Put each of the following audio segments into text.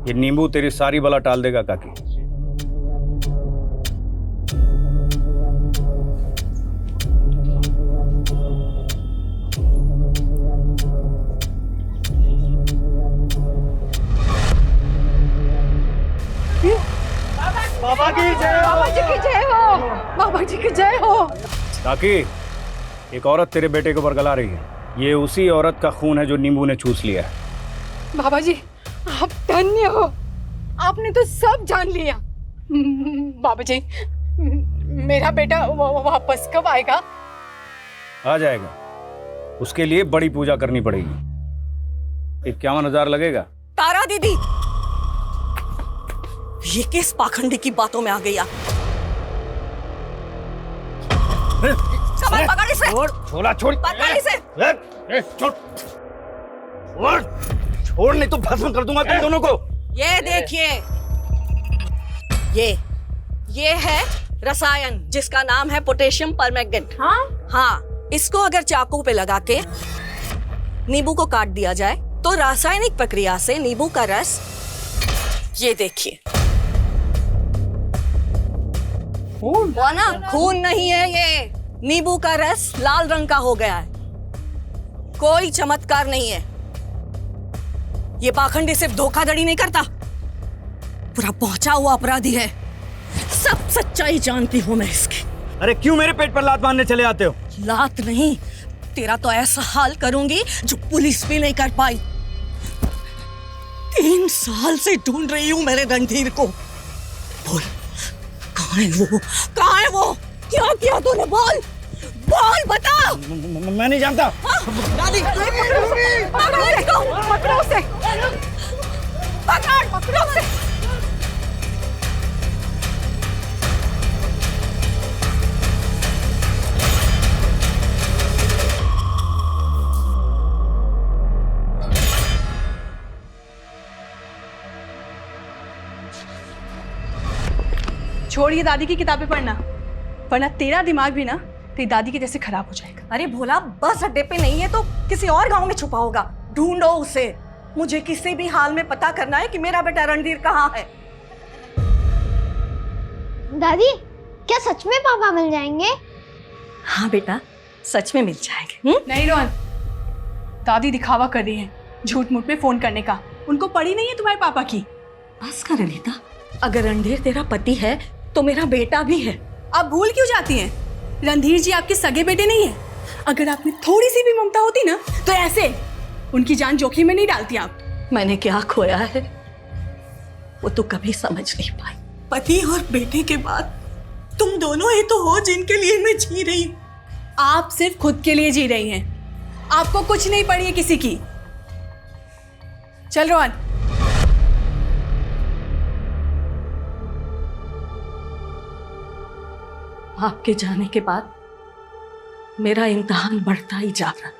ये नींबू तेरी सारी बला टाल देगा काकी। बाबा की जय हो। बाबा जी की जय हो। बाबा जी की जय हो। काकी, एक औरत तेरे बेटे के ऊपर गला रही है। ये उसी औरत का खून है जो नींबू ने चूस लिया है। बाबा जी आप धन्य हो, आपने तो सब जान लिया। बाबा जी मेरा बेटा वापस कब आएगा? आ जाएगा, उसके लिए बड़ी पूजा करनी पड़ेगी। 51,000 लगेगा। तारा दीदी, ये किस पाखंडी की बातों में आ गई आप? कमर पकड़ इसे। छोड़ा छोड़। पकड़ इसे। छोड़ छोड़, नहीं तो भस्म कर दूंगा तुम दोनों को। ये देखिए, ये है रसायन जिसका नाम है पोटेशियम परमैंगनेट। हाँ, इसको अगर चाकू पे लगा के नींबू को काट दिया जाए तो रासायनिक प्रक्रिया से नींबू का रस, ये देखिए, वो ना खून नहीं है, ये नींबू का रस लाल रंग का हो गया है। कोई चमत्कार नहीं है। ये पाखंडी सिर्फ धोखाधड़ी नहीं करता, पूरा पहुंचा हुआ अपराधी है। सब सच्चाई जानती हूं मैं इसकी। अरे क्यों मेरे पेट पर लात मारने चले आते हो? लात नहीं, तेरा तो ऐसा हाल करूंगी जो पुलिस भी नहीं कर पाई। 3 साल से ढूंढ रही हूं मेरे रणधीर को। बोल, कहाँ है वो? कहाँ है वो? क्या किया तूने? बोल बोल, बता। मैं नहीं जानता। दादी, पकड़ो उसे। पकड़ो उसे। छोड़िए दादी की किताबें पढ़ना, वरना तेरा दिमाग भी ना तेरी दादी के जैसे खराब हो जाएगा। अरे भोला, बस अड्डे पे नहीं है तो किसी और गांव में छुपा होगा। ढूंढो उसे। मुझे किसी भी हाल में पता करना है कि मेरा बेटा रणधीर कहाँ है। दादी, क्या सच में पापा मिल जाएंगे? हाँ बेटा, सच में मिल जाएंगे। नहीं रोहन, दादी दिखावा कर रही है झूठ मूठ में फोन करने का। उनको पड़ी नहीं है तुम्हारे पापा की। बस कर अनीता, अगर रणधीर तेरा पति है तो मेरा बेटा भी है। आप भूल क्यों जाती हैं? रणधीर जी आपके सगे बेटे नहीं है। अगर आप में थोड़ी सी भी ममता होती ना तो ऐसे उनकी जान जोखिम में नहीं डालती आप। मैंने क्या खोया है वो तो कभी समझ नहीं पाई। पति और बेटे के बाद तुम दोनों ही तो हो जिनके लिए मैं जी रही हूँ। आप सिर्फ खुद के लिए जी रही हैं, आपको कुछ नहीं पड़ी है किसी की। चल रोहन। आपके जाने के बाद मेरा इम्तिहान बढ़ता ही जा रहा।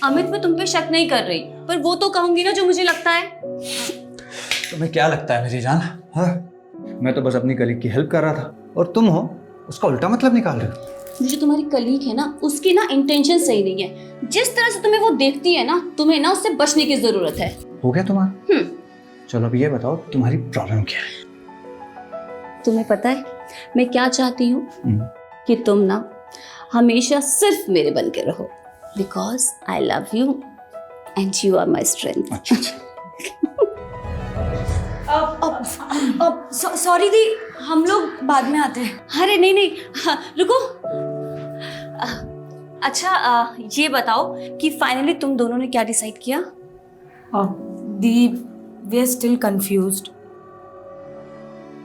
अमित, मैं तुम पे शक नहीं कर रही, पर वो तो कहूंगी ना जो मुझे लगता है। तुम्हें क्या लगता है मेरी जान? हाँ, मैं तो बस अपनी कलीग की हेल्प कर रहा था और तुम हो उसका उल्टा मतलब निकाल रहे हो। जो तुम्हारी कलीग है ना, उसकी ना इंटेंशन सही नहीं है। जिस तरह से तुम्हें वो देखती है ना, तुम्हें ना उससे बचने की जरूरत है। हो गया तुम्हारा? चलो अब ये बताओ तुम्हारी प्रॉब्लम क्या है? तुम्हें पता है मैं क्या चाहती हूँ? कि तुम ना हमेशा सिर्फ मेरे बन के रहो, because I love you and you are my strength. Sorry दी, हम लोग बाद में आते हैं। अरे नहीं, हाँ, रुको। अच्छा, ये बताओ कि फाइनली तुम दोनों ने क्या डिसाइड किया? दी, वी आर स्टिल कंफ्यूज्ड।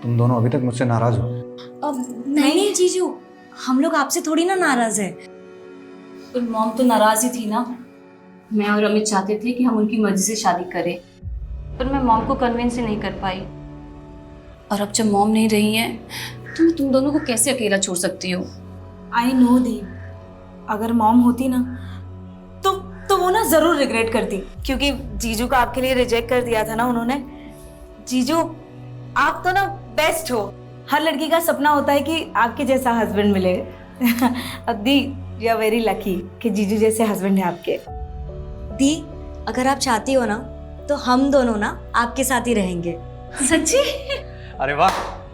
तुम दोनों अभी तक मुझसे नाराज हो? नहीं जीजू, हम लोग आपसे थोड़ी ना नाराज है। पर मॉम तो नाराज ही थी ना। मैं और अमित चाहते थे कि हम उनकी मर्जी से शादी करें, पर मैं मॉम को कन्विंस ही नहीं कर पाई। और अब जब मॉम नहीं रही है तो मैं तुम दोनों को कैसे अकेला छोड़ सकती हूँ? आई नो दी, अगर मॉम होती ना तो वो ना जरूर रिग्रेट करती, क्योंकि जीजू को आपके लिए रिजेक्ट कर दिया था ना उन्होंने। जीजू आप तो ना बेस्ट हो, हर लड़की का सपना होता है कि आपके जैसा हस्बैंड मिले। अब दी, यू आर वेरी लकी कि जीजू जैसे हस्बैंड है आपके। दी, अगर आप चाहती हो ना तो हम दोनों ना आपके साथ ही रहेंगे। सच्ची? अरे वाह,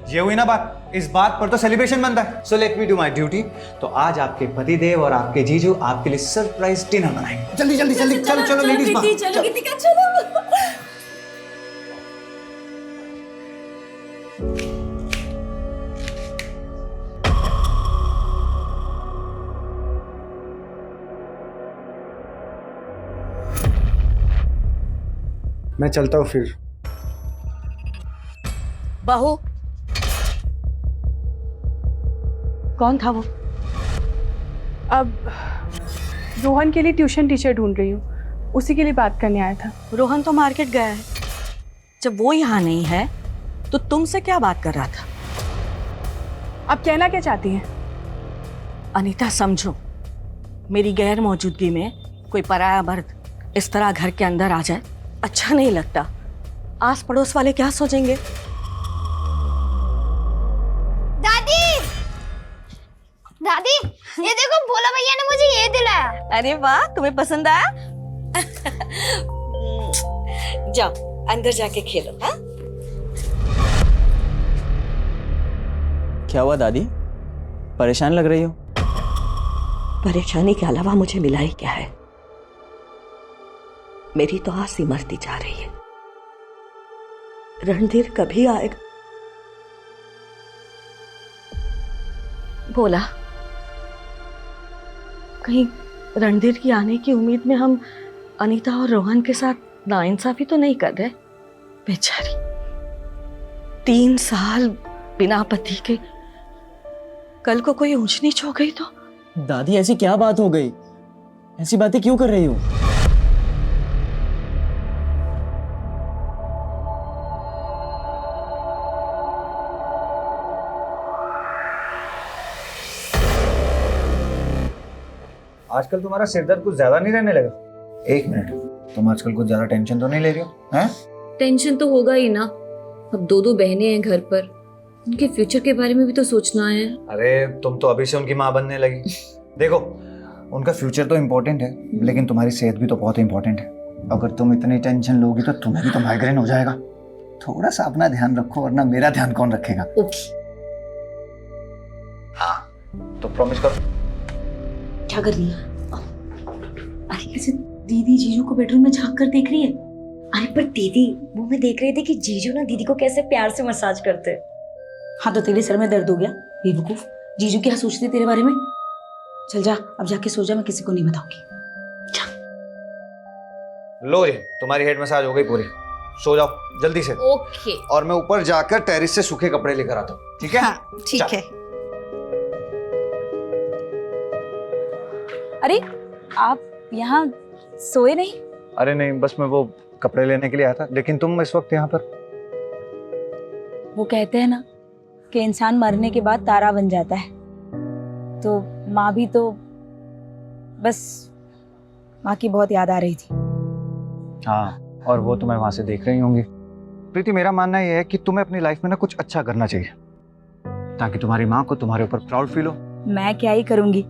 ये हुई ना बात। इस बात पर तो सेलिब्रेशन बनता है। So let me do my duty. तो आज आपके पतिदेव और आपके जीजू आपके लिए सरप्राइज डिनर बनाएंगे। जल्दी जल्दी जल्दी, चलो चलो लेडीज, चलो गीतिका चलो। मैं चलता हूँ फिर। बहू, कौन था वो? अब रोहन के लिए ट्यूशन टीचर ढूंढ रही हूँ, उसी के लिए बात करने आया था। रोहन तो मार्केट गया है। जब वो यहाँ नहीं है तो तुमसे क्या बात कर रहा था? आप कहना क्या चाहती हैं? अनीता, समझो, मेरी गैर मौजूदगी में कोई पराया मर्द इस तरह घर के अंदर आ जाए अच्छा नहीं लगता। आस पड़ोस वाले क्या सोचेंगे? दादी, दादी, ये देखो भोला भैया ने मुझे ये दिलाया। अरे वाह, तुम्हें पसंद आया? जाओ अंदर जाके खेलो। हाँ, क्या हुआ दादी, परेशान लग रही हो? परेशानी के अलावा मुझे मिला ही क्या है? मेरी तो आस ही मरती जा रही है। रणधीर कभी आएगा? बोला, कहीं रणधीर की आने की उम्मीद में हम अनीता और रोहन के साथ नाइंसाफी तो नहीं कर रहे? बेचारी 3 साल बिना पति के, कल को कोई ऊंच नीच हो गई तो? दादी ऐसी क्या बात हो गई? ऐसी बातें क्यों कर रही हो? आजकल तुम्हारा सिरदर्द कुछ ज्यादा नहीं रहने लगा? 1 मिनट, तुम आजकल कुछ ज्यादा टेंशन तो नहीं ले रही हो? हैं? टेंशन तो होगा ही ना। अब 2 बहनें हैं घर पर, उनके फ्यूचर के बारे में भी तो सोचना है। अरे तुम तो अभी से उनकी माँ बनने लगी। देखो, उनका फ्यूचर तो इम्पोर्टेंट है, लेकिन तुम्हारी सेहत भी तो बहुत इम्पोर्टेंट है। अगर तुम इतनी टेंशन लोगी तो तुम्हें भी तो माइग्रेन हो जाएगा। थोड़ा सा अपना ध्यान रखो, वरना मेरा ध्यान कौन रखेगा? ओके। हाँ, तो प्रॉमिस करो। क्या कर रही है? अरे कैसे दीदी जीजू को बेडरूम में झांक कर देख रही है? अरे पर दीदी वो मैं देख रही थी कि जीजू ना दीदी को कैसे प्यार से मसाज करते। हाँ तो तेरे सर में दर्द हो गया बेवकूफ। जीजू क्या सोचते तेरे बारे में? चल जा, अब जाके सो जा, मैं किसी को नहीं बताऊंगी। लो जी, तुम्हारी हेड मसाज हो गई पूरी। सो जाओ जल्दी से। ओके। और मैं ऊपर जाकर टेरिस से सूखे कपड़े लेकर आता हूँ, ठीक है? हाँ, ठीक है। अरे आप यहाँ सोए नहीं? अरे नहीं, बस मैं वो कपड़े लेने के लिए आया था। लेकिन तुम इस वक्त यहाँ पर? वो कहते हैं ना कि इंसान मरने के बाद तारा बन जाता है, तो माँ भी तो बस माँ की बहुत याद आ रही थी। हाँ, और वो तुम्हें वहां से देख रही होंगी। प्रीति, मेरा मानना यह है कि तुम्हें अपनी लाइफ में ना कुछ अच्छा करना चाहिए, ताकि तुम्हारी माँ को तुम्हारे ऊपर प्राउड फील हो। मैं क्या ही करूँगी,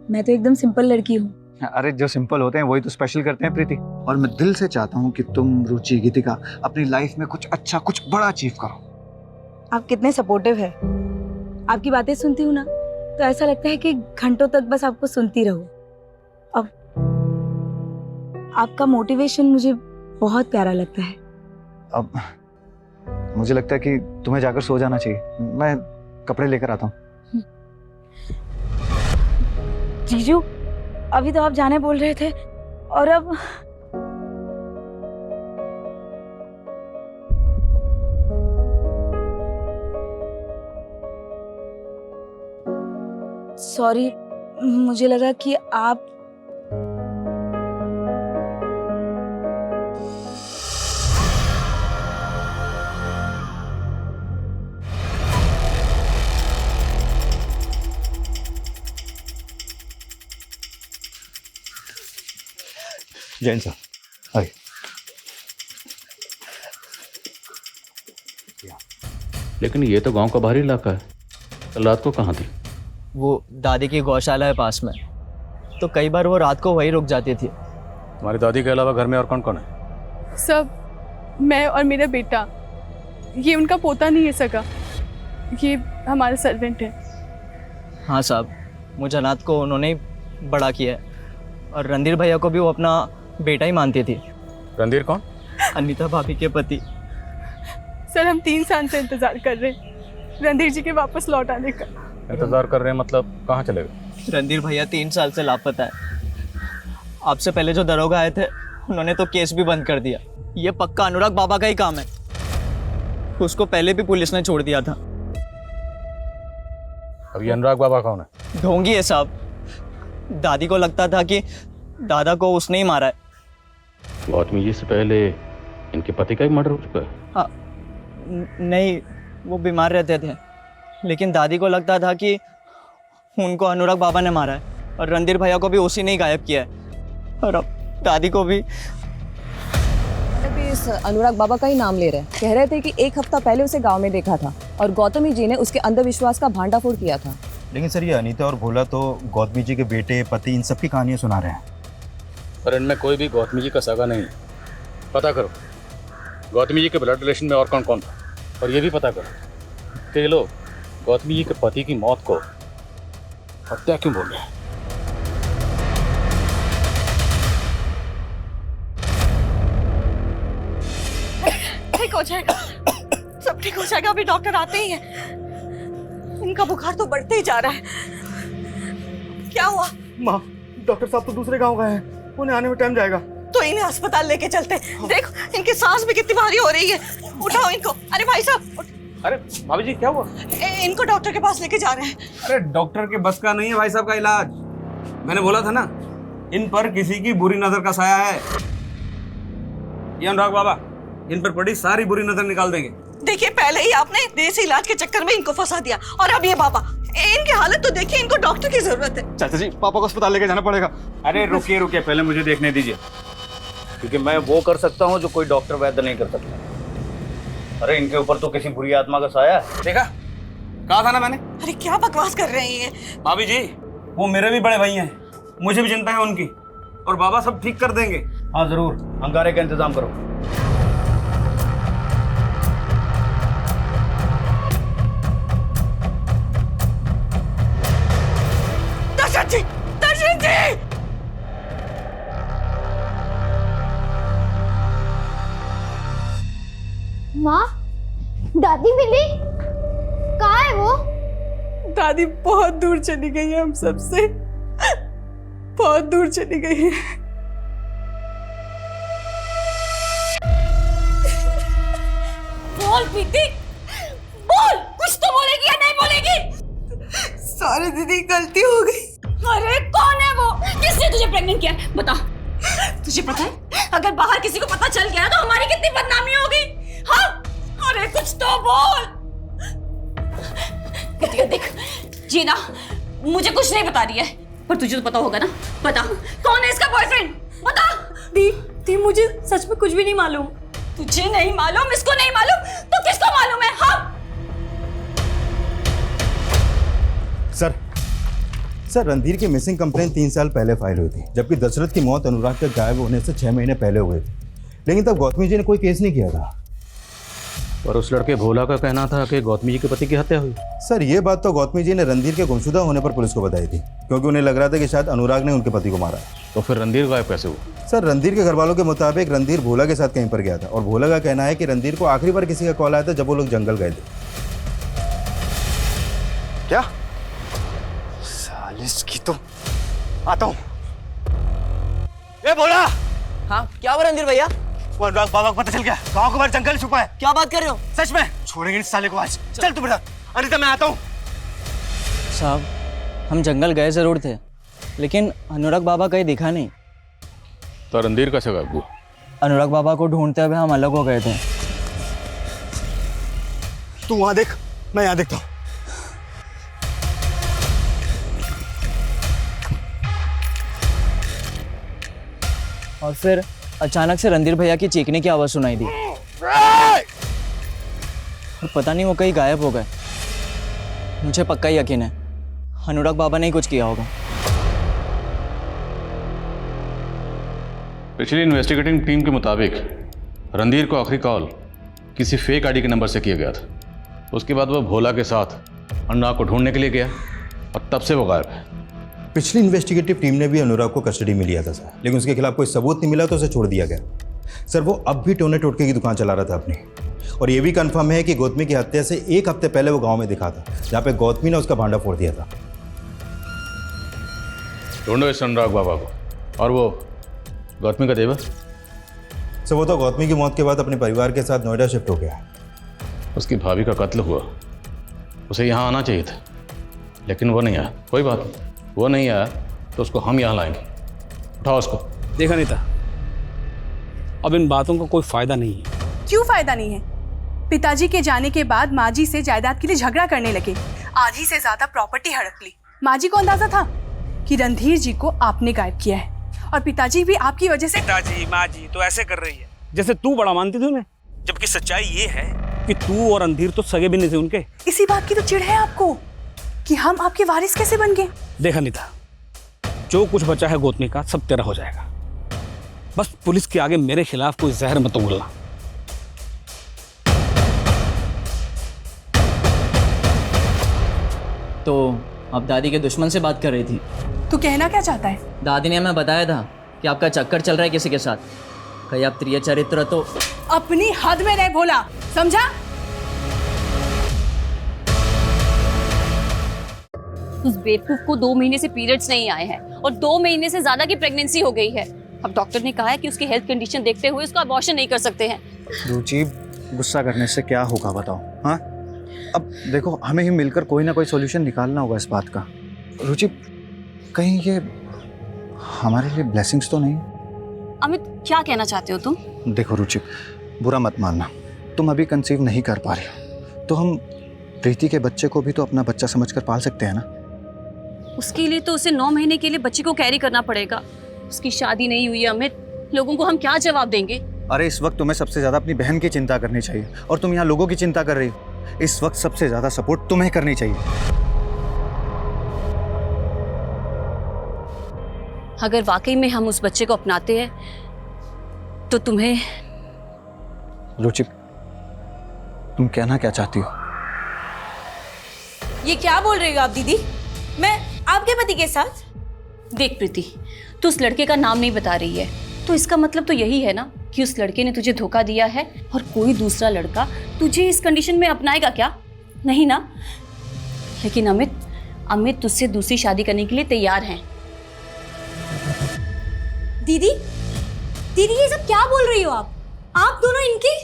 मैं तो एकदम सिंपल लड़की हूँ। अरे जो सिंपल होते हैं वही तो स्पेशल करते हैं प्रीति। और मैं दिल से चाहता हूँ कि तुम, रुचि, गीतिका अपनी लाइफ में कुछ अच्छा, कुछ बड़ा अचीव करो। आप कितने सपोर्टिव है। आपकी बातें सुनती हूँ ना तो ऐसा लगता है कि घंटों तक बस आपको सुनती रहूं। अब आपका मोटिवेशन मुझे बहुत प्यारा लगता है। अब मुझे लगता है कि तुम्हें जाकर सो जाना चाहिए। मैं कपड़े लेकर आता हूँ। जीजू, अभी तो आप जाने बोल रहे थे और अब सॉरी, मुझे लगा कि आप जैन साहब आइए। लेकिन ये तो गांव का बाहरी इलाका है। कल रात को कहाँ थी? वो दादी की गौशाला है पास में, तो कई बार वो रात को वहीं रुक जाती थी। तुम्हारी दादी के अलावा घर में और कौन कौन है? सब, मैं और मेरा बेटा। ये उनका पोता नहीं है सगा, ये हमारा सर्वेंट है। हाँ साहब, मुझे अनाथ को उन्होंने ही बड़ा किया है, और रणधीर भैया को भी वो अपना बेटा ही मानती थी। रणधीर कौन? अनीता भाभी के पति। सर हम 3 साल से इंतजार कर रहे हैं रणधीर जी के वापस लौट आने का। इंतजार कर रहे हैं मतलब कहाँ चले गए? रणधीर भैया 3 साल से लापता है। आपसे पहले जो दरोगा आए थे उन्होंने तो केस भी बंद कर दिया। ये पक्का अनुराग बाबा का ही काम है। उसको पहले भी पुलिस ने छोड़ दिया था। अब ये अनुराग बाबा कौन है? ढोंगी है साहब। दादी को लगता था कि दादा को उसने ही मारा है। गौतमी जी से पहले इनके पति का ही मर्डर हो चुका है? हाँ, नहीं, वो बीमार रहते थे, लेकिन दादी को लगता था कि उनको अनुराग बाबा ने मारा है, और रणधीर भैया को भी उसी ने ही गायब किया है, और अब दादी को भी। अभी इस अनुराग बाबा का ही नाम ले रहे हैं। कह रहे थे कि 1 हफ्ता पहले उसे गांव में देखा था और गौतमी जी ने उसके अंधविश्वास का भांडाफोड़ किया था। लेकिन सर ये अनीता और भोला तो गौतमी जी के बेटे, पति, इन सब की कहानियाँ सुना रहे हैं। पर इनमें कोई भी गौतमी जी का सगा नहीं है। पता करो गौतमी जी के ब्लड रिलेशन में और कौन कौन था, और ये भी पता करो कि ये लोग गौतमी जी के पति की मौत को हत्या क्यों बोल रहे हैं। ठीक हो जाएगा, सब ठीक हो जाएगा। अभी डॉक्टर आते ही हैं। इनका बुखार तो बढ़ते ही जा रहा है। क्या हुआ? माँ, डॉक्टर साहब तो दूसरे गांव गए हैं, उन्हें आने में टाइम जाएगा। तो इन्हें अस्पताल लेके चलते। देखो इनकी सांस भी कितनी भारी हो रही है। उठाओ इनको। अरे भाई साहब, अरे भाभी जी क्या हुआ? इनको डॉक्टर के पास लेके जा रहे हैं। अरे डॉक्टर के बस का नहीं है भाई साहब का इलाज। मैंने बोला था ना, इन पर किसी की बुरी नजर का साया है। ये अनुराग बाबा इन पर पड़ी सारी बुरी नजर निकाल देंगे। देखिए पहले ही आपने देसी इलाज के चक्कर में इनको फंसा दिया, और अब ये बाबा, इनकी हालत तो देखिए। इनको डॉक्टर की जरूरत है। चाचा जी, पापा को अस्पताल लेके जाना पड़ेगा। अरे रुकिए रुकिए, पहले मुझे देखने दीजिए, क्योंकि मैं वो कर सकता हूँ जो कोई डॉक्टर वैद्य नहीं कर सकता। अरे इनके ऊपर तो किसी बुरी आत्मा का साया है। देखा, कहा था ना मैंने। अरे क्या बकवास कर रहे हैं? भाभी जी वो मेरे भी बड़े भाई हैं, मुझे भी चिंता है उनकी, और बाबा सब ठीक कर देंगे। हाँ जरूर, अंगारे का इंतजाम करो। दर्शन जी, दर्शन जी! माँ, दादी मिली? कहाँ है वो? दादी बहुत दूर चली गई है, हम सबसे बहुत दूर चली गई है। बोल प्रीति, बोल। कुछ तो बोलेगी या नहीं बोलेगी? सारी दीदी गलती हो गई। अरे कौन है वो? किसने तुझे प्रेग्नेंट किया? बता। तुझे पता है अगर बाहर किसी को पता चल गया तो हमारी कितनी बदनामी होगी? हाँ? अरे कुछ तो बोल। देख जीना मुझे कुछ नहीं बता रही है, पर तुझे तो पता होगा ना। बता कौन है इसका बॉयफ्रेंड? बता। दी मुझे सच में कुछ भी नहीं मालूम। तुझे नहीं मालूम, इसको नहीं मालूम, तो किसको मालूम है? हाँ? सर रणधीर की मिसिंग कंप्लेन 3 साल पहले फाइल हुई थी, जबकि दशरथ की मौत अनुराग के गायब होने से 6 महीने पहले हुए थे। लेकिन तब गौतमी जी ने कोई केस नहीं किया था। और उस लड़के भोला का कहना था कि गौतमी जी के पति की हत्या हुई। सर ये बात तो गौतमी जी ने रणधीर के गुमशुदा होने पर पुलिस को बताई थी, क्योंकि उन्हें लग रहा था कि शायद अनुराग ने उनके पति को मारा। तो फिर रणधीर गायब कैसे हुआ? सर रणधीर के घर वालों के मुताबिक रणधीर भोला के साथ कहीं पर गया था, और भोला का कहना है कि रणधीर को आखिरी बार किसी का कॉल आया था जब वो लोग जंगल गए थे। क्या? सालिस की तो आता हूँ। ए भोला! हाँ, क्या हुआ रणधीर भैया? वो अनुराग बाबा को पता चल गया, गांव के बाहर जंगल छुपा है। क्या बात कर रहे हो? सच में छोड़ेंगे इस साले को आज। चल तू बेटा। अनीता मैं आता हूँ। साहब हम जंगल गए जरूर थे, लेकिन अनुराग बाबा कहीं दिखा नहीं। तो रणधीर कैसे गायब हुआ? अनुराग बाबा को ढूंढते हुए हम अलग हो गए थे। तू वहां देख, मैं यहाँ देखता हूँ। और फिर अचानक से रणधीर भैया की चीखने की आवाज सुनाई दी। और पता नहीं वो कहीं गायब हो गए। मुझे पक्का यकीन है अनुराग बाबा ने ही कुछ किया होगा। पिछली इन्वेस्टिगेटिंग टीम के मुताबिक रणधीर को आखिरी कॉल किसी फेक आईडी के नंबर से किया गया था। उसके बाद वो भोला के साथ अनुराग को ढूंढने के लिए गया और तब से वो गायब है। पिछली इन्वेस्टिगेटिव टीम ने भी अनुराग को कस्टडी में लिया था सर, लेकिन उसके खिलाफ कोई सबूत नहीं मिला तो उसे छोड़ दिया गया। सर वो अब भी टोने टोटके की दुकान चला रहा था अपनी, और ये भी कंफर्म है कि गौतमी की हत्या से 1 हफ्ते पहले वो गांव में दिखा था, जहाँ पे गौतमी ने उसका भांडा फोड़ दिया था। ढूंढो इस अनुराग बाबा को। और वो गौतमी का देवर? सर वो तो गौतमी की मौत के बाद अपने परिवार के साथ नोएडा शिफ्ट हो गया। उसकी भाभी का कत्ल हुआ, उसे यहाँ आना चाहिए था, लेकिन वो नहीं आया। कोई बात नहीं, वो नहीं आया तो उसको हम यहाँ लाएंगे। उठाओ उसको। देखा नहीं था, अब इन बातों का कोई फायदा नहीं है। क्यों फायदा नहीं है? पिताजी के जाने के बाद माँ जी से जायदाद के लिए झगड़ा करने लगे, आधी से ज्यादा प्रॉपर्टी हड़प ली। माँ जी को अंदाजा था कि रणधीर जी को आपने गायब किया है, और पिताजी भी आपकी वजह से। पिताजी माँ जी तो ऐसे कर रही है जैसे तू बड़ा मानती थी उन्हें, जबकि सच्चाई ये है कि तू और रणधीर तो सगे भी नहीं थे उनके। इसी बात की तो चिढ़ है आपको कि हम आपके वारिस कैसे बन गए। देखा नहीं था, जो कुछ बचा है गौतमी का सब तेरा हो जाएगा। बस पुलिस के आगे मेरे खिलाफ कोई जहर मत उगलना। तो आप दादी के दुश्मन से बात कर रही थी? तू कहना क्या चाहता है? दादी ने हमें बताया था कि आपका चक्कर चल रहा है किसी के साथ। कहीं आप प्रिय चरित्र तो। अपनी हद में रह भोला, समझा? उस बेवकूफ को 2 महीने से पीरियड्स नहीं आए हैं और 2 महीने से ज्यादा की प्रेगनेंसी हो गई है। अब डॉक्टर ने कहा है कि उसकी हेल्थ कंडीशन देखते हुए उसका अबॉर्शन नहीं कर सकते हैं। रुचि, गुस्सा करने से क्या होगा बताओ? हाँ, अब देखो हमें ही मिलकर कोई ना कोई सॉल्यूशन निकालना होगा इस बात का। रुचि, कहीं ये हमारे लिए ब्लेसिंग्स तो नहीं? अमित, क्या कहना चाहते हो तुम? देखो रुचि, बुरा मत मानना, तुम अभी कंसीव नहीं कर पा रही हो, तो हम प्रीति के बच्चे को भी तो अपना बच्चा समझकर पाल सकते हैं ना। उसके लिए तो उसे 9 महीने के लिए बच्चे को कैरी करना पड़ेगा। उसकी शादी नहीं हुई है अमित, लोगों को हम क्या जवाब देंगे? अरे इस वक्त तुम्हें सबसे ज्यादा अपनी बहन की चिंता करनी चाहिए, और तुम यहाँ लोगों की चिंता कर रही हो। इस वक्त सबसे ज्यादा सपोर्ट तुम्हें करनी चाहिए। अगर वाकई में हम उस बच्चे को अपनाते हैं तो तुम्हें। रुचि, तुम कहना क्या चाहती हो? ये क्या बोल रही हो आप दीदी? मैं आपके पति के साथ? देख प्रीति, तू उस लड़के का नाम नहीं बता रही है, तो इसका मतलब तो यही है ना कि उस लड़के ने तुझे धोखा दिया है, और कोई दूसरा लड़का तुझे इस कंडीशन में अपनाएगा क्या? नहीं ना? लेकिन अमित तुझसे दूसरी शादी करने के लिए तैयार हैं। दीदी ये सब क्या बोल रही हो आप दोनों इनकी?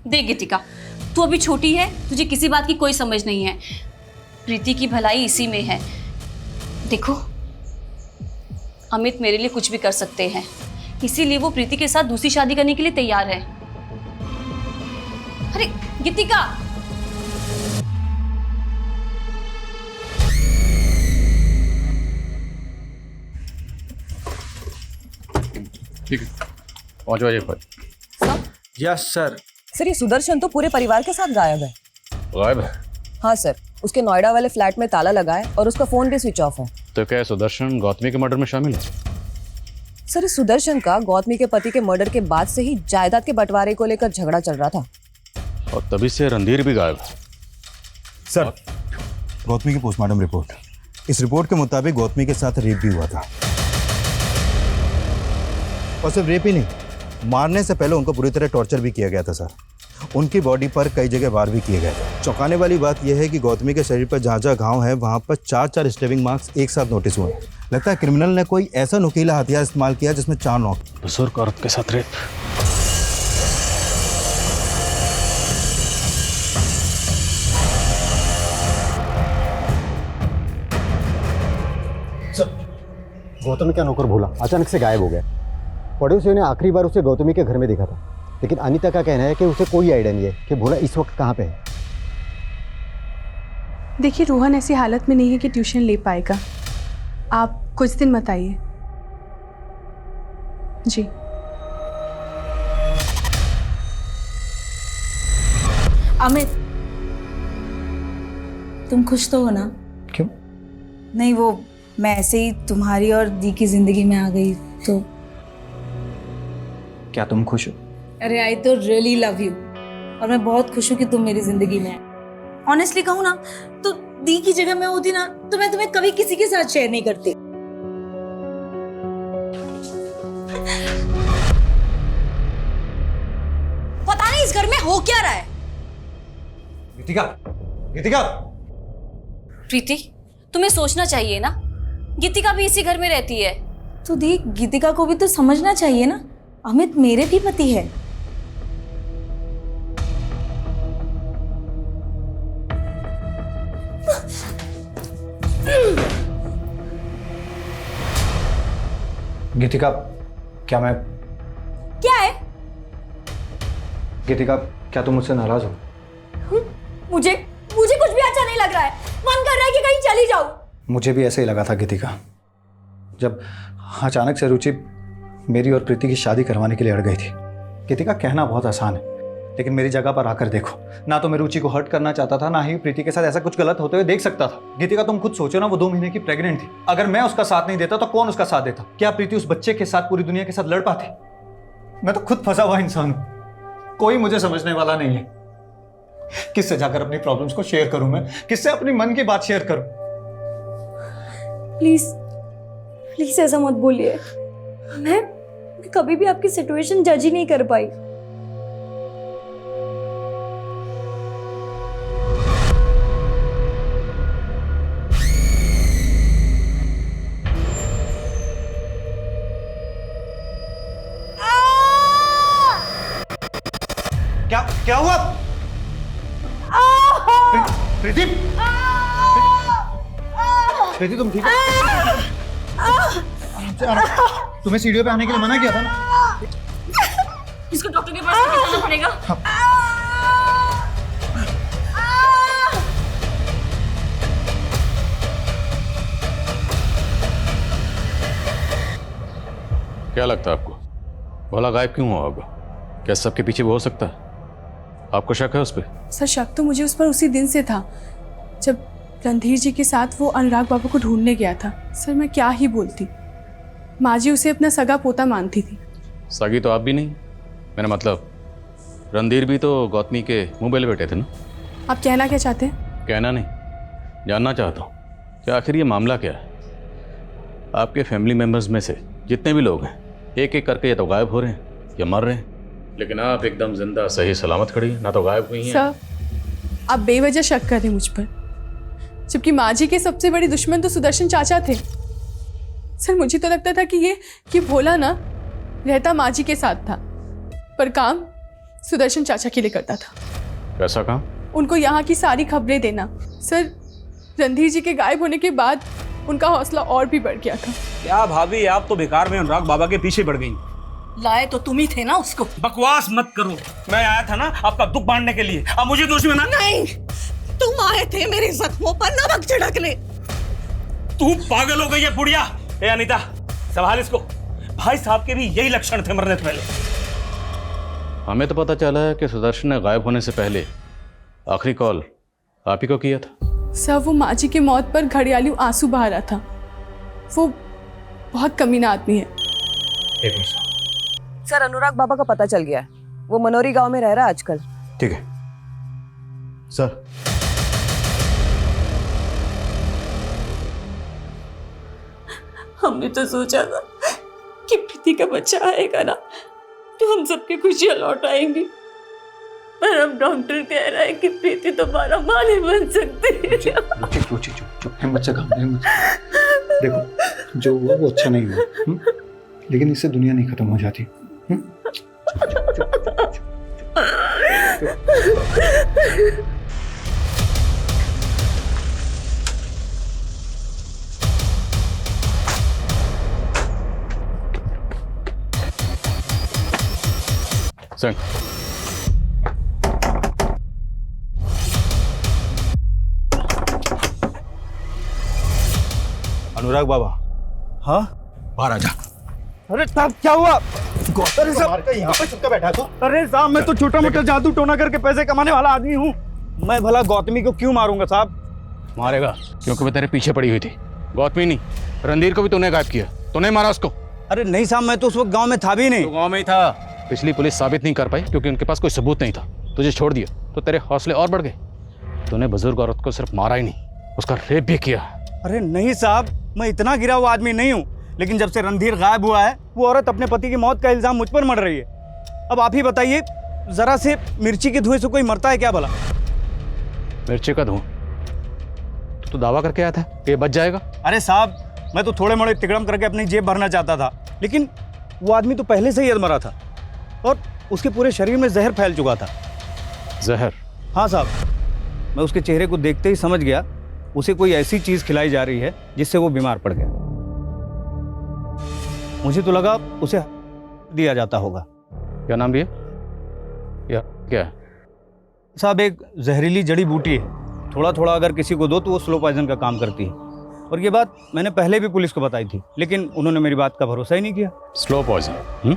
देख गीतिका, तू अभी छोटी है, तुझे किसी बात की कोई समझ नहीं है। प्रीति की भलाई इसी में है। देखो, अमित मेरे लिए कुछ भी कर सकते हैं, इसीलिए वो प्रीति के साथ दूसरी शादी करने के लिए तैयार है। अरे गीतिका, ठीक है, पहुंच जाइए पर। Yes sir. सर, ये सुदर्शन तो पूरे परिवार के साथ गायब है। गायब है? हाँ सर, उसके नोएडा वाले फ्लैट में ताला लगा है और उसका फोन भी स्विच ऑफ है। तो क्या सुदर्शन गौतमी के मर्डर में शामिल है? सर, इस सुदर्शन का गौतमी के पति के मर्डर के बाद से ही जायदाद के बंटवारे को लेकर झगड़ा चल रहा था, और तभी से रणधीर भी गायब है। सर, गौतमी की पोस्टमार्टम रिपोर्ट, इस रिपोर्ट के मुताबिक गौतमी के साथ रेप भी हुआ था, और सिर्फ रेप ही नहीं, मारने से पहले उनको पूरी तरह टॉर्चर भी किया गया था सर। उनकी बॉडी पर कई जगह वार भी किए गए थे। चौंकाने वाली बात यह है कि गौतमी के शरीर पर जहाँ जहाँ घाव है वहाँ पर 4 स्टेबिंग मार्क्स एक साथ नोटिस हुए। लगता है क्रिमिनल ने कोई ऐसा नुकीला हथियार इस्तेमाल किया जिसमें 4 नोक। बुजुर्ग औरत के साथ रेप। गौतमी का नौकर भोला अचानक से गायब हो गया। पड़ोसियों ने आखिरी बार उसे गौतमी के घर में देखा था, लेकिन अनीता का कहना है कि उसे कोई आइडिया नहीं है कि भोला इस वक्त कहाँ पे है। देखिए, रोहन ऐसी हालत में नहीं है कि ट्यूशन ले पाएगा। आप कुछ दिन मत आइए। जी। अमित, तुम खुश तो हो ना? क्यों? नहीं, वो मैं ऐसे ही तुम्हारी और दी की जिंदगी में आ गई तो। क्या तुम खुश हो? अरे आई तो रियली लव यू, और मैं बहुत खुश हूँ कि तुम मेरी जिंदगी में आए। ऑनेस्टली कहूँ ना तो दी की जगह मैं होती ना तो मैं तुम्हें कभी किसी के साथ शेयर नहीं करती। पता नहीं इस घर में हो क्या रहा है। गीतिका, गीतिका। प्रीति, तुम्हें सोचना चाहिए ना, गीतिका भी इसी घर में रहती है। तो दी, गीतिका को भी तो समझना चाहिए ना, अमित मेरे भी पति है। गीतिका, क्या मैं क्या है? गीतिका, क्या तुम मुझसे नाराज हो? मुझे कुछ भी अच्छा नहीं लग रहा है। मन कर रहा है कि कहीं चली जाऊं। मुझे भी ऐसे ही लगा था गीतिका, जब अचानक से रुचि मेरी और प्रीति की शादी करवाने के लिए अड़ गई थी। गीतिका, कहना बहुत आसान है, लेकिन मेरी जगह पर आकर देखो। ना तो मैं रुचि को हर्ट करना चाहता था, ना ही प्रीति के साथ ऐसा कुछ गलत होते हुए देख सकता था। गीतिका, तुम खुद सोचो ना, वो 2 महीने की प्रेग्नेंट थी। अगर मैं उसका साथ नहीं देता तो कौन उसका साथ देता? क्या प्रीति उस बच्चे के साथ पूरी दुनिया के साथ लड़ पाती? मैं तो खुद फंसा हुआ इंसान हूं, कोई मुझे समझने वाला नहीं है। किससे जाकर अपनी प्रॉब्लम्स को शेयर करूं? मैं किससे अपनी मन की बात शेयर करूं? प्लीज प्लीज ऐसा मत बोलिए। मैं कभी भी आपकी सिचुएशन जज ही नहीं कर पाई। क्या हुआ? प्रीति, प्रीति तुम ठीक हो? तुम्हें सीढ़ियों पे आने के लिए मना किया था ना? इसको डॉक्टर के पास लेके जाना पड़ेगा। क्या लगता है आपको, भला गायब क्यों हुआ होगा? क्या सबके पीछे वो हो सकता है? आपको शक है उस पर? सर, शक तो मुझे उस पर उसी दिन से था जब रणधीर जी के साथ वो अनुराग बाबू को ढूंढने गया था। सर, मैं क्या ही बोलती, माँ जी उसे अपना सगा पोता मानती थी। सगी तो आप भी नहीं, मैंने मतलब रणधीर भी तो गौतमी के मुंह बेले बैठे थे ना। आप कहना क्या चाहते हैं? कहना नहीं, जानना चाहता हूँ कि आखिर ये मामला क्या है। आपके फैमिली मेम्बर्स में से जितने भी लोग हैं, एक एक करके या तो गायब हो रहे हैं या मर रहे हैं, लेकिन आप एकदम जिंदा सही सलामत खड़ी हैं, ना तो गायब हुई हैं। सर, आप बेवजह शक कर रहे मुझ पर, जबकि माँ जी के सबसे बड़े दुश्मन तो सुदर्शन चाचा थे। सर, मुझे तो लगता था कि ये भोला ना रहता माँ जी के साथ था, पर काम सुदर्शन चाचा के लिए करता था। कैसा काम? उनको यहाँ की सारी खबरें देना। सर, रणधीर जी के गायब होने के बाद उनका हौसला और भी बढ़ गया था। क्या भाभी, आप तो बेकार में अनुराग बाबा के पीछे पड़ गई। लाए तो तुम ही थे ना उसको। बकवास मत करो, मैं आया था ना आपका दुख बांटने के लिए। अब मुझे दोषी बना। नहीं, तुम आए थे मेरे जख्मों पर नमक छिड़कने। तू पागल हो गई है बुढ़िया। ए अनीता, संभाल इसको। भाई साहब के भी यही लक्षण थे मरने से पहले। हमें तो पता चला है कि सुदर्शन ने गायब होने से पहले आखिरी कॉल आप ही को किया था। सर, वो माँ जी की मौत पर घड़ियाली आंसू बहा रहा था। वो बहुत कमीना आदमी है। सर, अनुराग बाबा का पता चल गया है, वो मनोरी गांव में रह रहा है आजकल। ठीक है सर। हमने तो सोचा था कि प्रीति का बच्चा आएगा ना तो हम सबकी खुशियां लौट आएंगी, पर अब डॉक्टर कह रहा है कि प्रीति दोबारा मां नहीं बन सकती। चुप, हिम्मत से काम, हिम्मत से। देखो, जो हुआ वो अच्छा नहीं हुआ, लेकिन इससे दुनिया नहीं खत्म हो जाती। संग अनुराग बाबा। हाँ, बाहर आ जा। अरे साहब, क्या हुआ? गौतम साहब यहाँ पे चुपका बैठा था। अरे साहब, मैं तो छोटा मोटा जादू टोना करके पैसे कमाने वाला आदमी हूँ। मैं भला गौतमी को क्यों मारूंगा साहब? मारेगा क्योंकि वो तेरे पीछे पड़ी हुई थी। गौतमी नहीं, रणधीर को भी तूने गायब किया, तूने मारा उसको। अरे नहीं साहब, मैं तो उस वक्त गांव में था भी नहीं। तो गांव में ही था। पिछली पुलिस साबित नहीं कर पाई क्योंकि उनके पास कोई सबूत नहीं था। तुझे छोड़ दिया तो तेरे हौसले और बढ़ गए। तूने बुजुर्ग औरत को सिर्फ मारा ही नहीं, उसका रेप भी किया। अरे नहीं साहब, मैं इतना गिरा हुआ आदमी नहीं हूँ, लेकिन जब से रणधीर गायब हुआ है वो औरत अपने पति की मौत का इल्जाम मुझ पर मर रही है। अब आप ही बताइए, जरा से मिर्ची के धुएं से कोई मरता है क्या भला? मिर्ची का धुआं? तो दावा करके आया था कि ये बच जाएगा। अरे साहब, मैं तो थोड़े मोड़े तिकड़म करके अपनी जेब भरना चाहता था, लेकिन वो आदमी तो पहले से ही अधमरा था और उसके पूरे शरीर में जहर फैल चुका था। जहर? हाँ साहब, मैं उसके चेहरे को देखते ही समझ गया उसे कोई ऐसी चीज खिलाई जा रही है जिससे वो बीमार पड़ गया। मुझे तो लगा उसे दिया जाता होगा। क्या नाम दिया? या क्या है? साहब, एक जहरीली जड़ी बूटी है, थोड़ा थोड़ा अगर किसी को दो तो वो स्लो पॉइजन का काम करती है। और ये बात मैंने पहले भी पुलिस को बताई थी, लेकिन उन्होंने मेरी बात का भरोसा ही नहीं किया। Slow poison?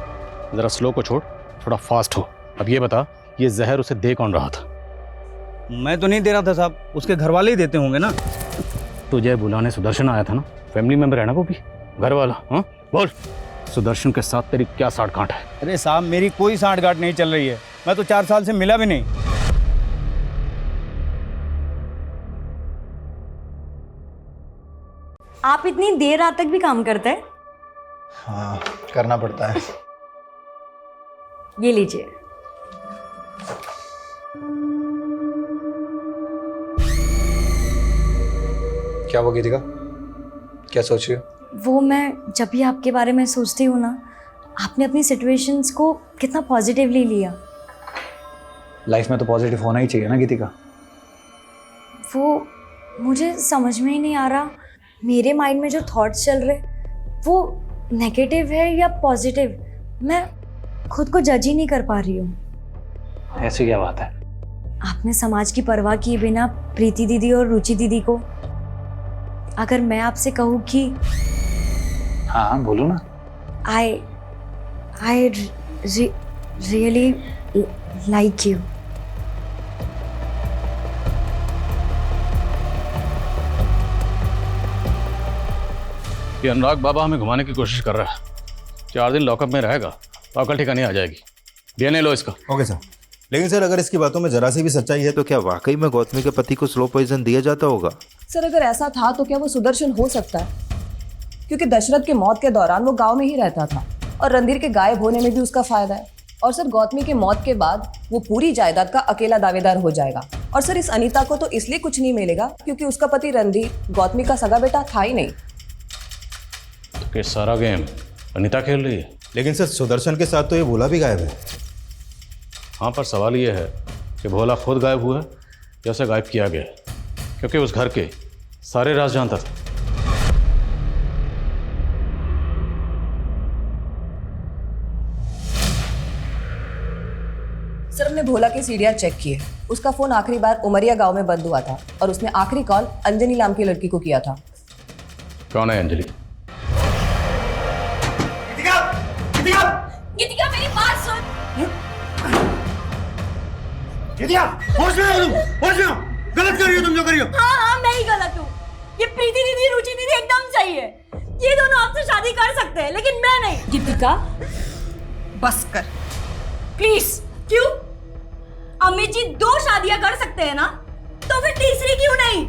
जरा स्लो को छोड़, थोड़ा फास्ट हो। अब ये बता, ये जहर उसे दे कौन रहा था? मैं तो नहीं दे रहा था साहब, उसके घर वाले ही देते होंगे ना। तुझे बुलाने सुदर्शन आया था ना, फैमिली मेंबर है ना वो भी, घर वाला। हाँ बोल, सुदर्शन के साथ तेरी क्या साठ गांठ है? अरे साहब, मेरी कोई साठ गांठ नहीं चल रही है, मैं तो 4 साल से मिला भी नहीं। आप इतनी देर रात तक भी काम करते हैं? हाँ, करना पड़ता है। ये लीजिए। क्या वो गीतिका, क्या सोच रही हो? वो मैं जब भी आपके बारे में सोचती हूँ ना, आपने अपनी सिचुएशंस को कितना पॉजिटिवली लिया। लाइफ में तो पॉजिटिव होना ही चाहिए ना गीतिका। वो मुझे समझ में ही नहीं आ रहा, मेरे माइंड में जो थॉट्स चल रहे वो नेगेटिव है या पॉजिटिव, मैं खुद को जज ही नहीं कर पा रही हूँ। ऐसी क्या बात है? आपने समाज की परवाह किए बिना प्रीति दीदी और रुचि दीदी को, अगर मैं आपसे कहूँ कि हाँ बोलो ना। I really like you. ये अनुराग बाबा हमें घुमाने की कोशिश कर रहा है। 4 दिन लॉकअप में रहेगा तो अकल ठिकाने आ जाएगी। डीएनए लो इसका। Okay sir. लेकिन सर, अगर इसकी बातों में जरा सी भी सच्चाई है तो क्या वाकई में गौतमी के पति को स्लो पॉइजन दिया जाता होगा? सर, अगर ऐसा था तो क्या वो सुदर्शन हो सकता है? क्योंकि दशरथ के मौत के दौरान वो गांव में ही रहता था और रणधीर के गायब होने में भी उसका फायदा है। और सर, गौतमी के मौत के बाद वो पूरी जायदाद का अकेला दावेदार हो जाएगा। और सर, इस अनीता को तो इसलिए कुछ नहीं मिलेगा क्योंकि उसका पति रणधीर गौतमी का सगा बेटा था ही नहीं। तो क्या सारा गेम अनीता खेल रही है? लेकिन सर, सुदर्शन के साथ तो ये भोला भी गायब है। हाँ, पर सवाल ये है कि भोला खुद गायब हुआ है या उसे गायब किया गया है, क्योंकि उस घर के सारे राज जानता था। सर, हमने भोला की सीढ़ियां चेक किए। उसका फोन आखिरी बार उमरिया गांव में बंद हुआ था और उसने आखिरी कॉल अंजनी नाम की लड़की को किया था। कौन है अंजलि? गीतिका, मेरी बात सुन। गीतिका, होश में आओ तुम, होश में आओ। गलत कर रही हो तुम, जो कर रही हो। हाँ, मैं ही गलत हूँ। ये प्रीति दीदी रुचि दीदी एकदम सही है। ये दोनों आपसे शादी कर सकते हैं, लेकिन मैं नहीं। गीतिका, बस कर प्लीज। क्यों? अमित जी 2 शादियां कर सकते हैं ना, तो फिर तीसरी क्यों नहीं?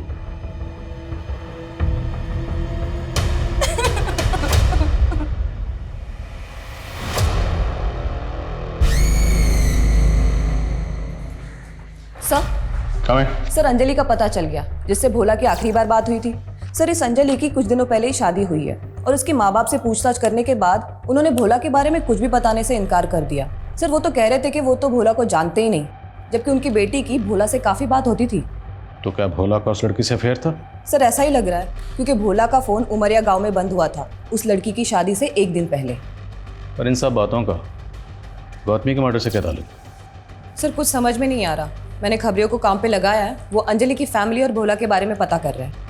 सर, अंजलि का पता चल गया, जिससे भोला की आखिरी बार बात हुई थी। सर, इस अंजलि की कुछ दिनों पहले ही शादी हुई है और उसके माँ बाप से पूछताछ करने के बाद उन्होंने भोला के बारे में कुछ भी बताने से इनकार कर दिया। सर, वो तो कह रहे थे कि वो तो भोला को जानते ही नहीं, जबकि उनकी बेटी की भोला से काफी बात होती थी। तो क्या भोला का उस लड़की से अफेयर था? सर, ऐसा ही लग रहा है, क्योंकि भोला का फोन उमरिया गांव में बंद हुआ था उस लड़की की शादी से 1 दिन पहले। पर इन सब बातों का गौतमी के मर्डर से क्या ताल्लुक? सर, कुछ समझ में नहीं आ रहा। मैंने खबरियों को काम पे लगाया है, वो अंजलि की फैमिली और भोला के बारे में पता कर रहे हैं।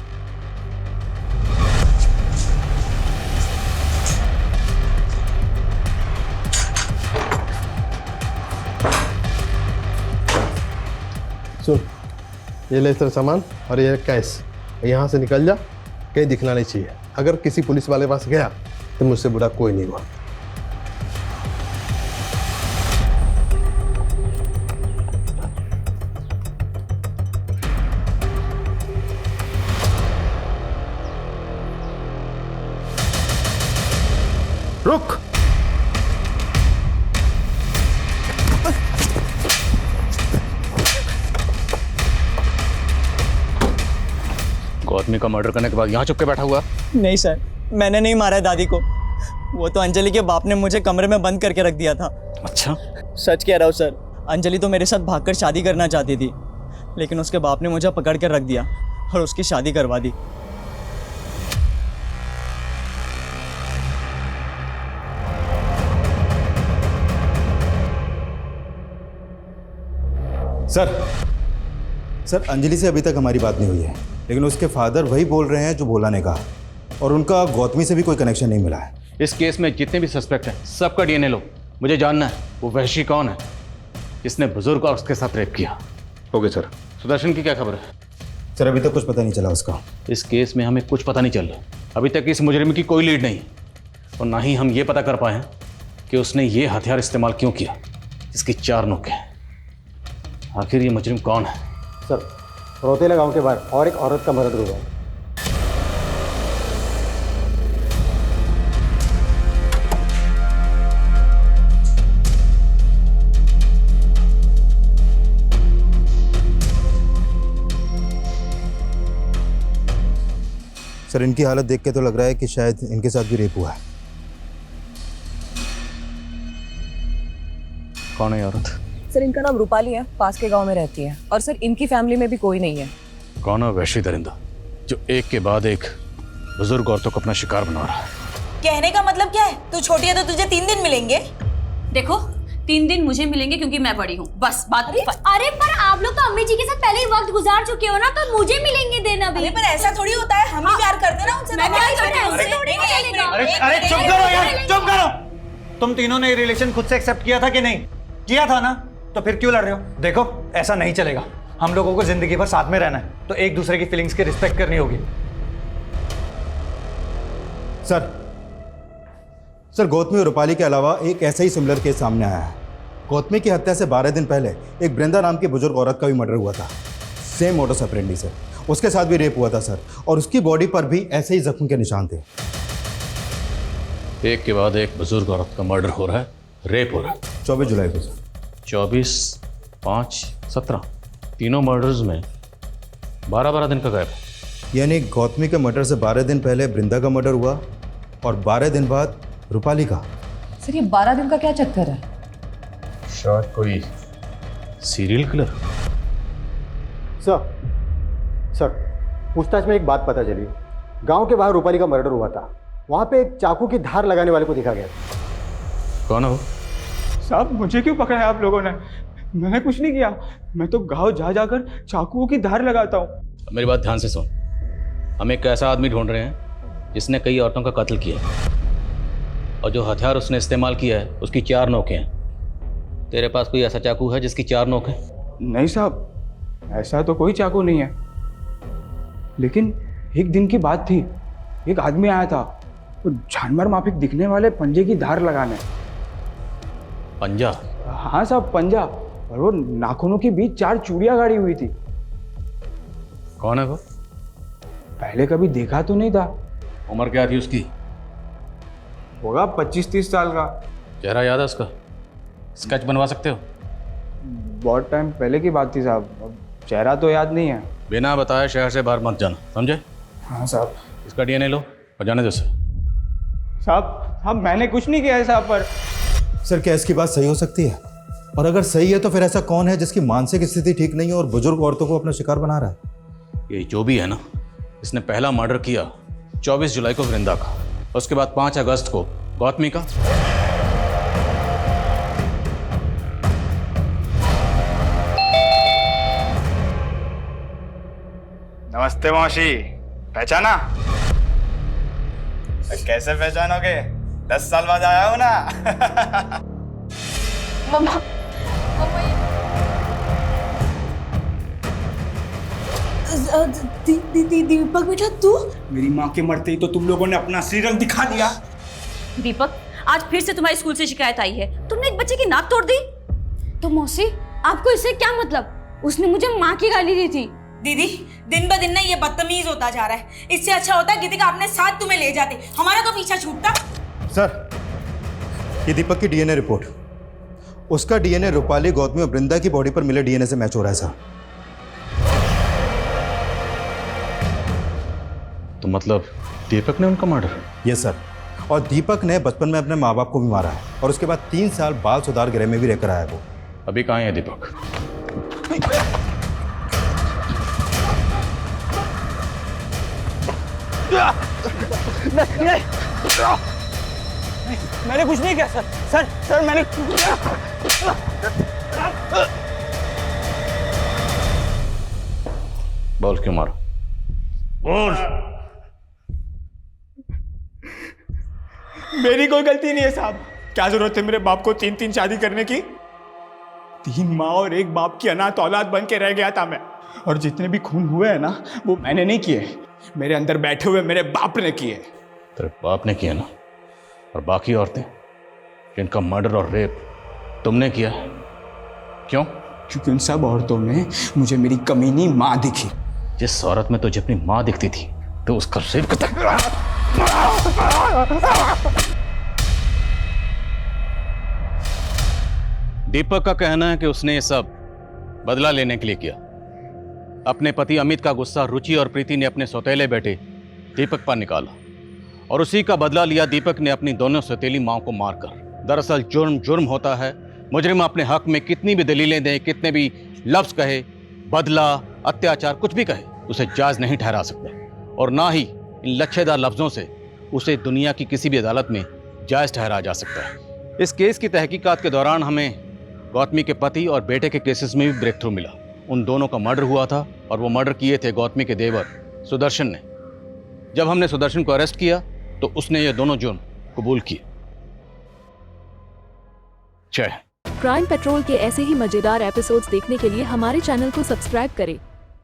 सुन, ये ले तेरा सामान और ये कैश, यहाँ से निकल जा, कहीं दिखना नहीं चाहिए। अगर किसी पुलिस वाले पास गया तो मुझसे बुरा कोई नहीं हुआ। रुक। गौतमी का मर्डर करने के बाद यहाँ चुप के बैठा हुआ? नहीं सर, मैंने नहीं मारा है दादी को। वो तो अंजलि के बाप ने मुझे कमरे में बंद करके रख दिया था। अच्छा? सच कह रहा हूँ सर, अंजलि तो मेरे साथ भागकर शादी करना चाहती थी, लेकिन उसके बाप ने मुझे पकड़ कर रख दिया और उसकी शादी करवा दी। सर अंजलि से अभी तक हमारी बात नहीं हुई है, लेकिन उसके फादर वही बोल रहे हैं जो भोला ने कहा, और उनका गौतमी से भी कोई कनेक्शन नहीं मिला है। इस केस में जितने भी सस्पेक्ट हैं सबका डीएनए लो। मुझे जानना है वो वहशी कौन है जिसने बुजुर्ग और उसके साथ रेप किया। Okay sir. सुदर्शन की क्या खबर है? सर अभी तक कुछ पता नहीं चला उसका। इस केस में हमें कुछ पता नहीं चल रहा। अभी तक इस मुजरिम की कोई लीड नहीं, और ना ही हम ये पता कर पाए हैं कि उसने ये हथियार इस्तेमाल क्यों किया जिसकी 4 नोक है। आखिर ये मुजरिम कौन है? सर रोतेला गांव के बाहर और एक औरत का मर्डर हुआ है। सर इनकी हालत देख के तो लग रहा है कि शायद इनके साथ भी रेप हुआ है। कौन है ये औरत? सर इनका नाम रूपाली है, पास के गांव में रहती है, और सर इनकी फैमिली में भी कोई नहीं है। कौन है वहशी दरिंदा जो एक के बाद एक बुजुर्ग औरतों को अपना शिकार बना रहा है? कहने का मतलब क्या है? तू छोटी है तो तुझे 3 दिन मिलेंगे। देखो 3 दिन मुझे मिलेंगे क्योंकि मैं बड़ी हूँ, बस बात। अरे पर आप लोग तो अम्मी जी के साथ पहले ही वक्त गुजार चुके हो ना, तो मुझे मिलेंगे देना भी। पर ऐसा थोड़ी होता है, हम ही प्यार करते ना उनसे। अरे चुप करो यार, चुप करो। तुम तीनों ने रिलेशन खुद से एक्सेप्ट किया था कि नहीं? किया था ना, तो फिर क्यों लड़ रहे हो? देखो ऐसा नहीं चलेगा, हम लोगों को जिंदगी भर साथ में रहना है, तो एक दूसरे की फीलिंग्स की रिस्पेक्ट करनी होगी। सर गौतमी और रूपाली के अलावा एक ऐसा ही सिमिलर केस सामने आया है। गौतमी की हत्या से 12 दिन पहले एक बृंदा नाम की बुजुर्ग औरत का भी मर्डर हुआ था, सेम मोडस ऑपरेंडी से। उसके साथ भी रेप हुआ था सर, और उसकी बॉडी पर भी ऐसे ही जख्म के निशान थे। एक के बाद एक बुजुर्ग औरत का मर्डर हो रहा है, रेप हो रहा है। 24 जुलाई को सर। 24, 5, 17 तीनों मर्डर्स में 12-12 दिन का गैप है। यानी गौतमी के मर्डर से 12 दिन पहले बृंदा का मर्डर हुआ और 12 दिन बाद रूपाली का। सर ये 12 दिन का क्या चक्कर है? शायद कोई सीरियल किलर। सर पूछताछ में एक बात पता चली, गांव के बाहर रूपाली का मर्डर हुआ था, वहां पे एक चाकू की धार लगाने वाले को देखा गया। कौन है वो? साहब मुझे क्यों पकड़ा है आप लोगों ने? मैंने कुछ नहीं किया, मैं तो गांव जा जाकर चाकुओं की धार लगाता हूँ। मेरी बात ध्यान से सुन। हम एक ऐसा आदमी ढूंढ रहे हैं जिसने कई औरतों का कत्ल किया है, और जो हथियार उसने इस्तेमाल किया है उसकी 4 नोकें हैं। तेरे पास कोई ऐसा चाकू है जिसकी 4 नोक है? नहीं साहब, ऐसा तो कोई चाकू नहीं है, लेकिन एक दिन की बात थी, एक आदमी आया था तो जानवर माफिक दिखने वाले पंजे की धार लगाने। पंजा? हाँ साहब पंजा, और वो नाखूनों के बीच 4 चूड़ियां गाड़ी हुई थी। कौन है वो? पहले कभी देखा तो नहीं था। उम्र क्या थी उसकी? होगा 25-30 साल का। चेहरा याद है उसका? स्केच बनवा सकते हो? बहुत टाइम पहले की बात थी साहब, अब चेहरा तो याद नहीं है। बिना बताए शहर से बाहर मत जाना, समझे? हाँ साहब। इसका डीएनए लो और जाने दो। साहब मैंने कुछ नहीं किया है साहब पर। सर क्या इसकी बात सही हो सकती है? और अगर सही है तो फिर ऐसा कौन है जिसकी मानसिक स्थिति ठीक नहीं है और बुजुर्ग औरतों को अपना शिकार बना रहा है? ये जो भी है ना, इसने पहला मर्डर किया 24 जुलाई को वृंदा का, उसके बाद 5 अगस्त को गौतमी का। नमस्ते मौसी, पहचाना? कैसे पहचानोगे? 10 साल बाद आया हूं ना। दीपक बेटा तू? मेरी माँ के मरते ही तो तुम लोगों ने अपना असली रंग दिखा दिया। दीपक, आज फिर से तुम्हारी स्कूल से शिकायत आई है। तुमने एक बच्चे की नाक तोड़ दी। तो मौसी, आपको इससे क्या मतलब? उसने मुझे माँ की गाली दी थी। दीदी, दिन ब दिन ना ये बदतमीज होता जा रहा है। इससे अच्छा होता है गीतिका अपने साथ तुम्हें ले जाते, हमारा तो पीछा छूटता। सर, ये दीपक की डीएनए रिपोर्ट, उसका डीएनए रूपाली, गौतमी और वृंदा की बॉडी पर मिले डीएनए से मैच हो रहा है सर। तो मतलब दीपक ने उनका मर्डर? Yes sir. और दीपक ने बचपन में अपने माँ बाप को भी मारा है और उसके बाद 3 साल बाल सुधार गृह में भी रहकर आया वो। अभी कहाँ है दीपक? मैंने कुछ नहीं किया सर। सर मैंने बोल क्यों मारा? बोल। मेरी कोई गलती नहीं है साहब। क्या जरूरत है मेरे बाप को 3 शादी करने की? 3 माँ और 1 बाप की अनाथ औलाद बन के रह गया था मैं। और जितने भी खून हुए हैं ना, वो मैंने नहीं किए, मेरे अंदर बैठे हुए मेरे बाप ने किए। तेरे बाप ने किया ना? और बाकी औरतें जिनका मर्डर और रेप तुमने किया, क्यों? क्योंकि उन सब औरतों में मुझे मेरी कमीनी माँ दिखी। जिस औरत में तुझे अपनी माँ दिखती थी तो उसका रेप दीपक का कहना है कि उसने ये सब बदला लेने के लिए किया। अपने पति अमित का गुस्सा रुचि और प्रीति ने अपने सौतेले बेटे दीपक पर निकाला और उसी का बदला लिया दीपक ने अपनी दोनों सौतेली माओं को मारकर। दरअसल जुर्म होता है। मुजरिम अपने हक में कितनी भी दलीलें दे, कितने भी लफ्ज कहे, बदला, अत्याचार, कुछ भी कहे, उसे जायज नहीं ठहरा सकता और ना ही इन लच्छेदार लफ्जों से उसे दुनिया की किसी भी अदालत में जायज ठहराया जा सकता है। इस केस की तहकीकात के दौरान हमें गौतमी के पति और बेटे के केसेस में भी ब्रेक थ्रू मिला। उन दोनों का मर्डर हुआ था और वो मर्डर किए थे गौतमी के देवर सुदर्शन ने। जब हमने सुदर्शन को अरेस्ट किया तो उसने ये दोनों जुर्म कबूल किए। जय। क्राइम पेट्रोल के ऐसे ही मजेदार एपिसोड्स देखने के लिए हमारे चैनल को सब्सक्राइब करें